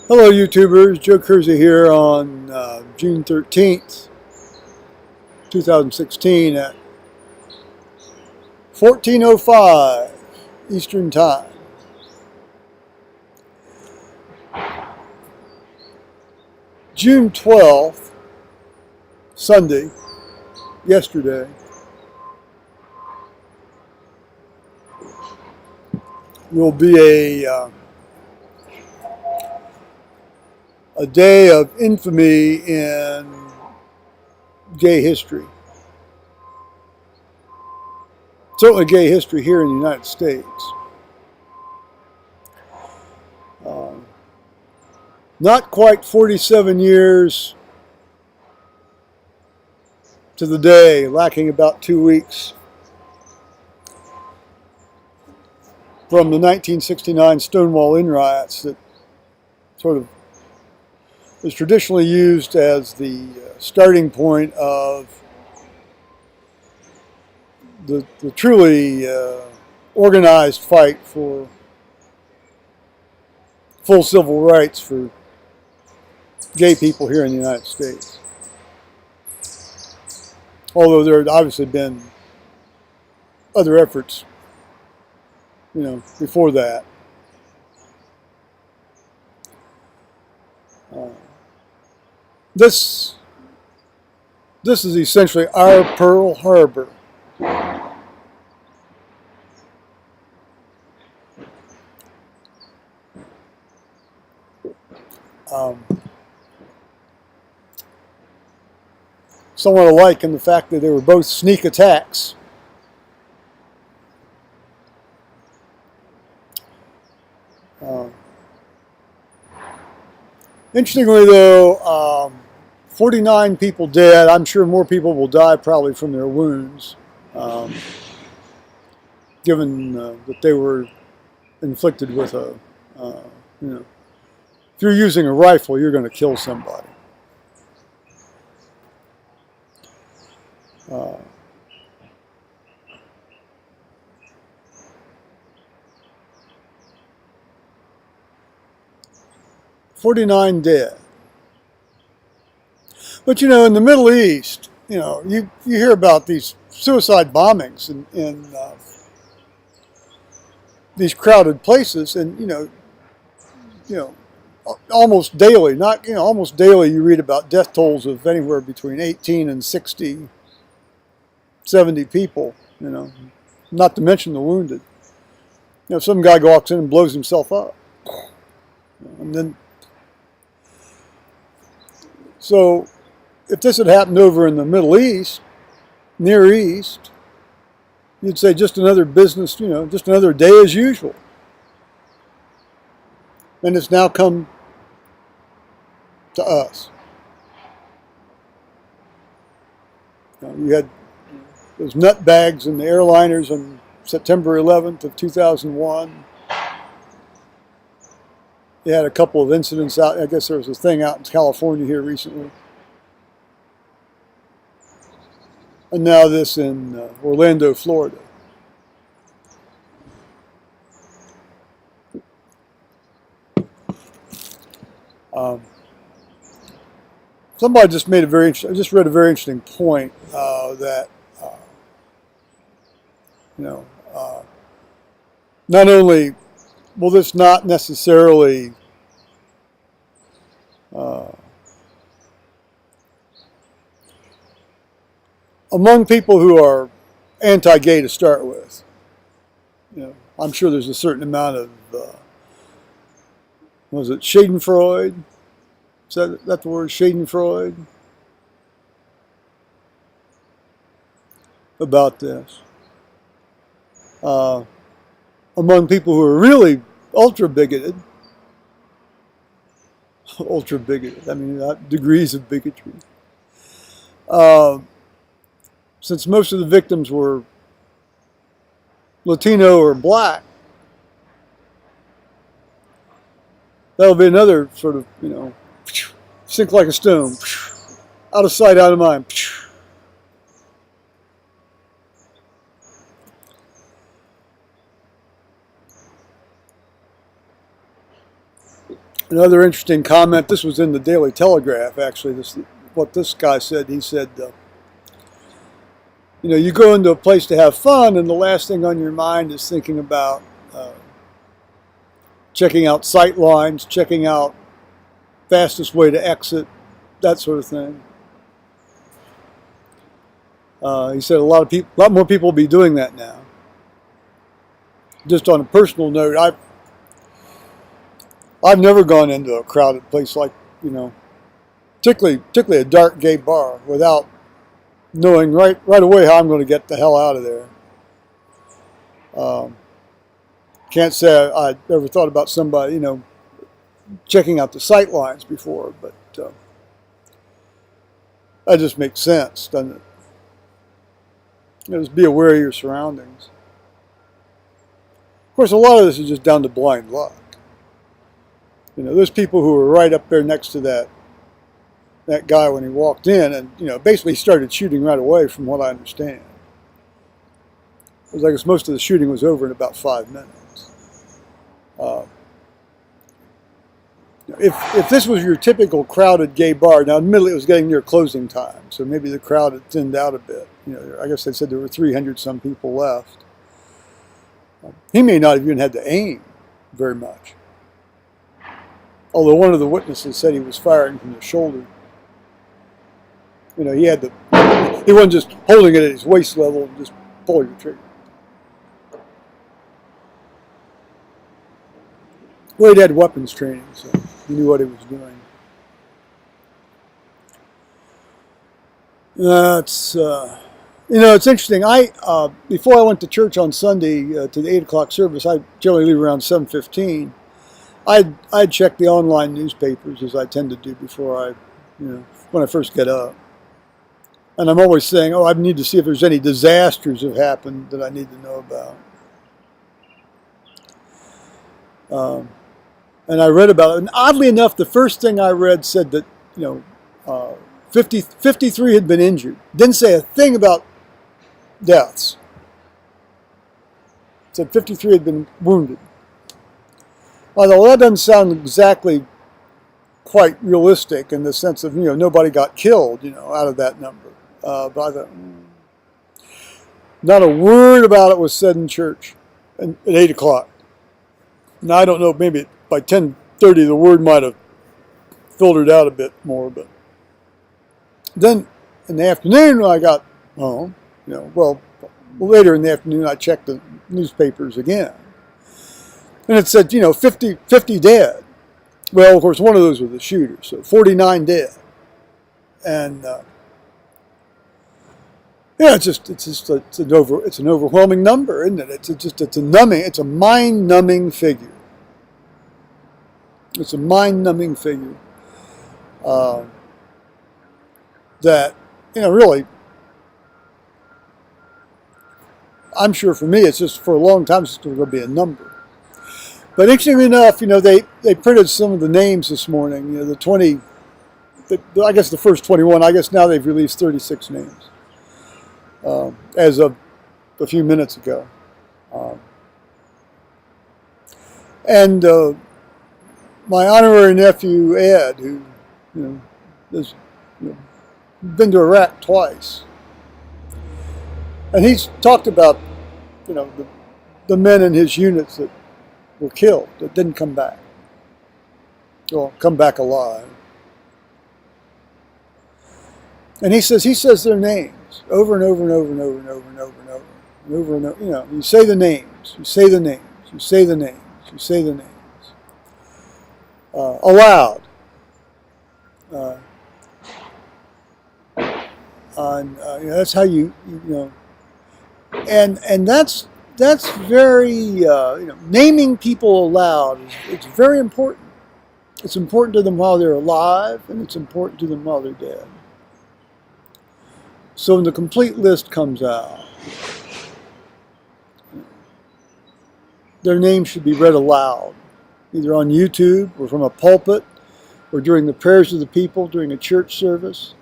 Hello YouTubers, Joe Kersey here on June 13th, 2016 at 14:05 Eastern Time. June 12th, Sunday, yesterday, will be a day of infamy in gay history. Certainly gay history here in the United States. Not quite 47 years to the day, lacking about 2 weeks from the 1969 Stonewall Inn riots that sort of is traditionally used as the starting point of the truly organized fight for full civil rights for gay people here in the United States. Although there had obviously been other efforts, before that. This is essentially our Pearl Harbor. Somewhat alike in the fact that they were both sneak attacks. Interestingly, though, 49 people dead. I'm sure more people will die probably from their wounds, given that they were inflicted with if you're using a rifle, you're going to kill somebody. 49 dead. But in the Middle East, you hear about these suicide bombings in these crowded places, and almost daily, almost daily, you read about death tolls of anywhere between 18 and 60, 70 people. Not to mention the wounded. Some guy walks in and blows himself up, and then so. If this had happened over in the Middle East, Near East, you'd say just another business, just another day as usual. And it's now come to us. You had those nutbags in the airliners on September 11th of 2001. You had a couple of incidents out. I guess there was a thing out in California here recently. And now this in Orlando, Florida. Somebody just made I just read a very interesting point that not only will this not necessarily among people who are anti-gay to start with, I'm sure there's a certain amount of, was it Schadenfreude? Is that the word, Schadenfreude? About this. Among people who are really ultra bigoted, I mean, degrees of bigotry. Since most of the victims were Latino or black, that'll be another sort of, sink like a stone, out of sight, out of mind. Another interesting comment. This was in the Daily Telegraph, actually. What this guy said. He said, you go into a place to have fun, and the last thing on your mind is thinking about checking out sight lines, checking out fastest way to exit, that sort of thing. He said a lot more people will be doing that now. Just on a personal note, I've never gone into a crowded place like, particularly a dark gay bar, without knowing right away how I'm going to get the hell out of there. Can't say I ever thought about somebody, checking out the sight lines before, but that just makes sense, doesn't it? Just be aware of your surroundings. Of course, a lot of this is just down to blind luck. There's people who were right up there next to that guy when he walked in, and basically started shooting right away, from what I understand. It was like most of the shooting was over in about 5 minutes. If this was your typical crowded gay bar, now admittedly it was getting near closing time, so maybe the crowd had thinned out a bit. I guess they said there were 300 some people left. He may not have even had to aim very much. Although one of the witnesses said he was firing from the shoulder. He wasn't just holding it at his waist level and just pulling the trigger. Well, he had weapons training, so he knew what he was doing. It's interesting. Before I went to church on Sunday to the 8 o'clock service, I generally leave around 7:15. I'd check the online newspapers, as I tend to do before when I first get up. And I'm always saying, I need to see if there's any disasters have happened that I need to know about. And I read about it. And oddly enough, the first thing I read said that, 53 had been injured. Didn't say a thing about deaths. It said 53 had been wounded. Although that doesn't sound exactly quite realistic in the sense of, nobody got killed, out of that number. But I thought, not a word about it was said in church at 8 o'clock. Now, I don't know, maybe by 10:30 the word might have filtered out a bit more. But then in the afternoon when I got home, later in the afternoon I checked the newspapers again. And it said, 50 dead. Well, of course, one of those was the shooter, so 49 dead. And it's an overwhelming number, isn't it? It's a mind-numbing figure. It's a mind-numbing figure that, really, I'm sure for me, it's just for a long time, it's going to be a number. But interestingly enough, they printed some of the names this morning. The 20, I guess the first 21. I guess now they've released 36 names as of a few minutes ago. And my honorary nephew Ed, who has been to Iraq twice, and he's talked about the men in his units that were killed, that didn't come back. Well, come back alive. And he says their names over and over and over and over and over and over and over and over and over. You say the names, you say the names, you say the names, you say the names. Aloud. That's how you and that's very, naming people aloud, it's very important. It's important to them while they're alive, and it's important to them while they're dead. So when the complete list comes out, their names should be read aloud, either on YouTube or from a pulpit, or during the prayers of the people, during a church service.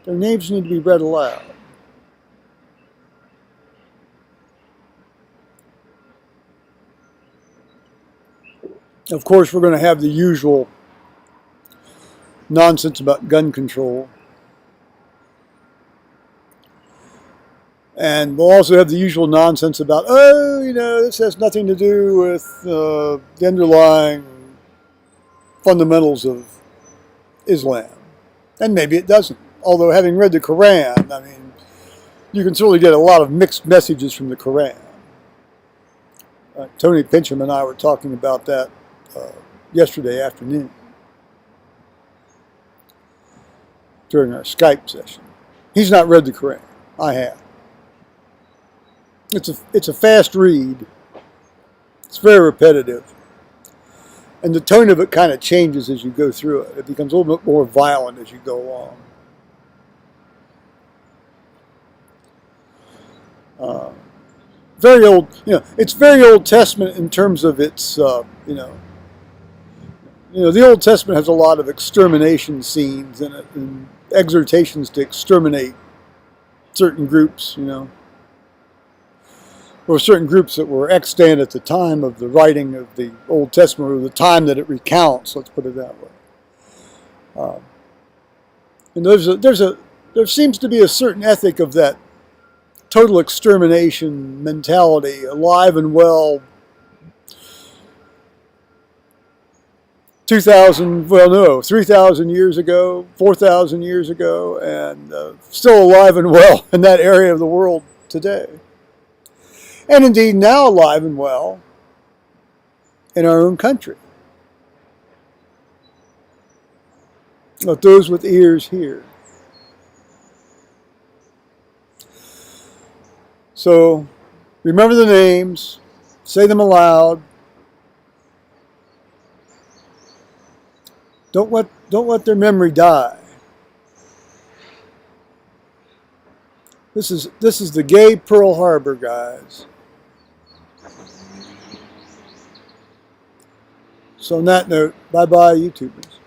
Their names need to be read aloud. Of course, we're going to have the usual nonsense about gun control. And we'll also have the usual nonsense about, oh, you know, this has nothing to do with the underlying fundamentals of Islam. And maybe it doesn't. Although having read the Quran, I mean, you can certainly get a lot of mixed messages from the Quran. Tony Pincham and I were talking about that yesterday afternoon during our Skype session. He's not read the Quran. I have. It's a fast read. It's very repetitive. And the tone of it kind of changes as you go through it. It becomes a little bit more violent as you go along. Very old, you know, it's very Old Testament in terms of its, you know, the Old Testament has a lot of extermination scenes in it and exhortations to exterminate certain groups, you know. Or certain groups that were extant at the time of the writing of the Old Testament, or the time that it recounts, let's put it that way. And there seems to be a certain ethic of that total extermination mentality alive and well 3,000 years ago, 4,000 years ago, and still alive and well in that area of the world today. And indeed now alive and well in our own country. Let those with ears hear. So remember the names, say them aloud. Don't let their memory die. This is the gay Pearl Harbor, guys. So on that note, bye-bye, YouTubers.